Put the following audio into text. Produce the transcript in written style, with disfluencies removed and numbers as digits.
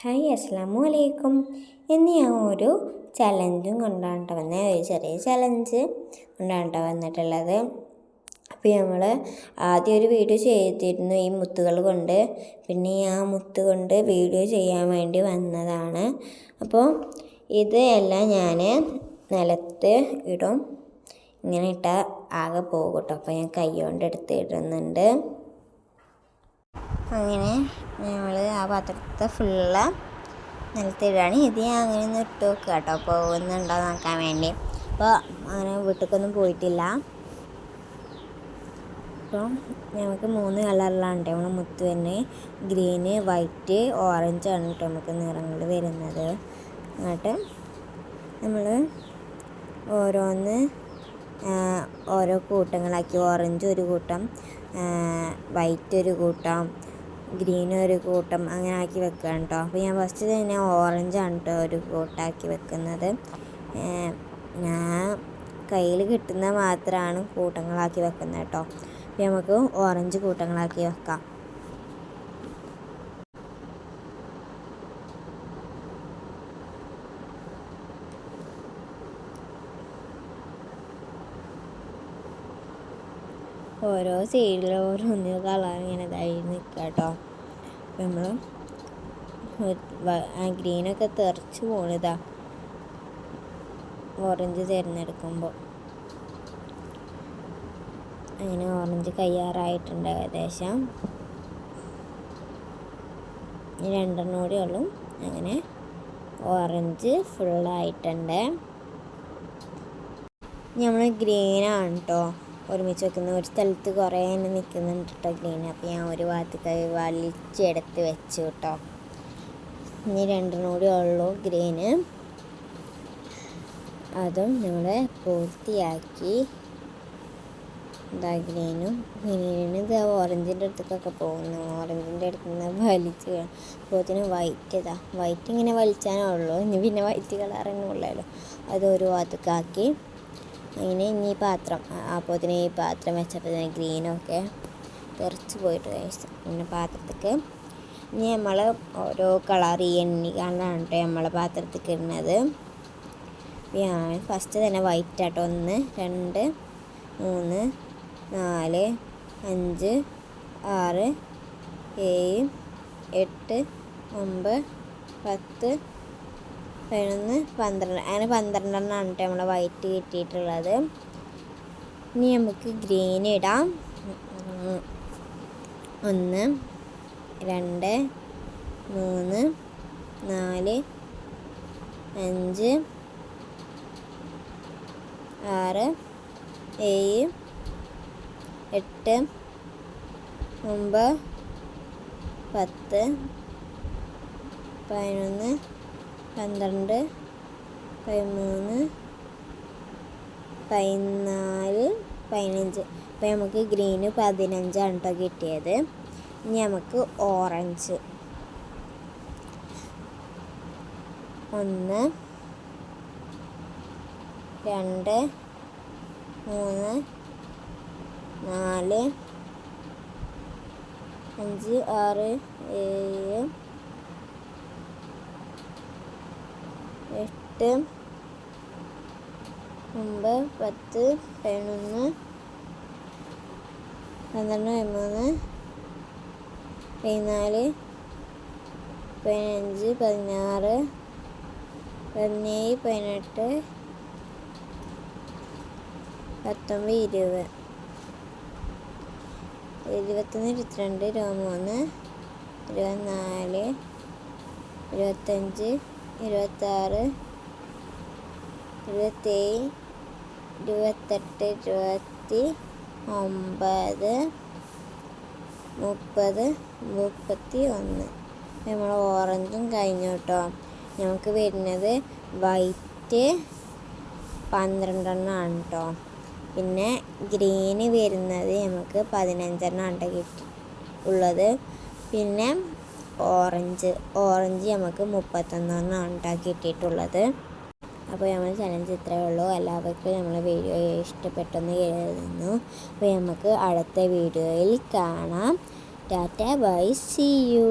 Hi അസ്സലാമു അലൈക്കും. ഇന്ന് ഞാൻ ഒരു ചലഞ്ചും കൊണ്ടാണ് വന്നത്. ഒരു ചെറിയ ചലഞ്ച് കൊണ്ടാണ് വന്നിട്ടുള്ളത്. അപ്പോൾ നമ്മൾ ആദ്യം ഒരു വീഡിയോ ചെയ്തിരുന്നു ഈ മുത്തുകൾ കൊണ്ട്. പിന്നെ ആ മുത്ത് കൊണ്ട് വീഡിയോ ചെയ്യാൻ വേണ്ടി വന്നതാണ്. അപ്പോൾ ഇത് എല്ലാം ഞാൻ നിലത്ത് ഇടും. ഇങ്ങനെ ഇട്ടാൽ ആകെ പോകും കേട്ടോ. അപ്പോൾ ഞാൻ കൈ കൊണ്ട് എടുത്ത് ഇടുന്നുണ്ട്. അങ്ങനെ നമ്മൾ ആ പാത്രത്തെ ഫുള്ള് നിലത്തിടുകയാണ്. ഇത് ഞാൻ അങ്ങനെ ഒന്ന് ഇട്ട് വെക്കുക കേട്ടോ, പോകുന്നുണ്ടോ നോക്കാൻ വേണ്ടി. അപ്പോൾ അങ്ങനെ വീട്ടിലേക്കൊന്നും പോയിട്ടില്ല. അപ്പോൾ നമുക്ക് 3 കളറിലാണ് കേട്ടോ നമ്മൾ മുത്ത് വരുന്നത്. ഗ്രീന്, വൈറ്റ്, ഓറഞ്ച് ആണ് കേട്ടോ നമുക്ക് നിറങ്ങൾ വരുന്നത്. എന്നിട്ട് നമ്മൾ ഓരോ കൂട്ടങ്ങളാക്കി, ഓറഞ്ച് ഒരു കൂട്ടം, വൈറ്റ് ഒരു കൂട്ടം, ഗ്രീൻ ഒരു കൂട്ടം, അങ്ങനെ ആക്കി വെക്കുകയാണ് കേട്ടോ. അപ്പോൾ ഞാൻ ഫസ്റ്റ് തന്നെ ഓറഞ്ചാണ് കേട്ടോ ഒരു കൂട്ടാക്കി വെക്കുന്നത്. ഞാൻ കയ്യിൽ കിട്ടുന്ന മാത്രമാണ് കൂട്ടങ്ങളാക്കി വെക്കുന്നത് കേട്ടോ. അപ്പോൾ നമുക്ക് ഓറഞ്ച് കൂട്ടങ്ങളാക്കി വെക്കാം. ഓരോ സൈഡിൽ ഓരോന്ന് കളർ ഇങ്ങനെ ഇതായി നിൽക്കുക കേട്ടോ. അപ്പം നമ്മൾ ഗ്രീനൊക്കെ തെറിച്ച് പോണിതാ ഓറഞ്ച് തിരഞ്ഞെടുക്കുമ്പോൾ. അങ്ങനെ ഓറഞ്ച് കയ്യാറായിട്ടുണ്ട് ഏകദേശം. 2 കൂടി ഉള്ളൂ. അങ്ങനെ ഓറഞ്ച് ഫുള്ളായിട്ടുണ്ട്. നമ്മൾ ഗ്രീനാണ് കേട്ടോ ഒരുമിച്ച് വെക്കുന്നത്. ഒരു സ്ഥലത്ത് കുറേ തന്നെ നിൽക്കുന്നുണ്ട് കേട്ടോ ഗ്രീൻ. അപ്പോൾ ഞാൻ ഒരു ഭാഗത്ത് വലിച്ചെടുത്ത് വെച്ചു കേട്ടോ. ഇനി 2 കൂടി ഉള്ളൂ ഗ്രീന്. അതും നമ്മൾ പൂർത്തിയാക്കി. ഇതാ ഗ്രീനും ഇത് ഓറഞ്ചിൻ്റെ അടുത്തേക്കൊക്കെ പോകുന്നു. ഓറഞ്ചിൻ്റെ അടുത്ത് നിന്ന് വലിച്ച് പോത്തിന് വൈറ്റ് വൈറ്റ് ഇങ്ങനെ വലിച്ചാനേ ഉള്ളൂ. ഇനി പിന്നെ വൈറ്റ് കളറൊന്നും ഉള്ളല്ലോ. അത് ഒരു ഭാഗത്തേക്കാക്കി. അങ്ങനെ ഇനി പാത്രം അപ്പോഴത്തേന് ഈ പാത്രം വെച്ചപ്പോൾ തന്നെ ഗ്രീനൊക്കെ തെറിച്ച് പോയിട്ട് കഴിച്ചു. പിന്നെ പാത്രത്തേക്ക് ഇനി നമ്മൾ ഓരോ കളർ എണ്ണി കണ്ടാണ് കേട്ടോ നമ്മളെ പാത്രത്തേക്ക് ഇടുന്നത്. ഞാൻ ഫസ്റ്റ് തന്നെ വൈറ്റ് ആട്ടോ. 1 2 3 4 5 6 7 8 9 10 11 12 അങ്ങനെ 12 കേട്ടോ നമ്മളെ വൈറ്റ് കിട്ടിയിട്ടുള്ളത്. ഇനി നമുക്ക് ഗ്രീൻ ഇടാം. 1 2 3 4 5 6 7 8 9 10 11 12 13 14 15. അപ്പോൾ നമുക്ക് ഗ്രീന് 15 ആണ് കേട്ടോ കിട്ടിയത്. ഇനി നമുക്ക് ഓറഞ്ച് 1 2 3 4 5 6 7 8 9 10 11 12 13 14 15 16 17 18 19 20 21 22 23 24 25 26 27 28 29 30 31. നമ്മൾ ഓറഞ്ചും കഴിഞ്ഞു കേട്ടോ. നമുക്ക് വരുന്നത് വൈറ്റ് 12 ആണ് കേട്ടോ. പിന്നെ ഗ്രീന് വരുന്നത് നമുക്ക് 15 ആണ് ഉള്ളത്. പിന്നെ ഓറഞ്ച് നമുക്ക് 31 ആണ് കിട്ടിയിട്ടുള്ളത്. അപ്പോൾ നമ്മൾ ചലഞ്ച് ഇത്രയേ ഉള്ളൂ. എല്ലാവർക്കും നമ്മളെ വീഡിയോ ഇഷ്ടപ്പെട്ടെന്ന് കരുതുന്നു. അപ്പോൾ നമുക്ക് അടുത്ത വീഡിയോയിൽ കാണാം. Tata bye, see U.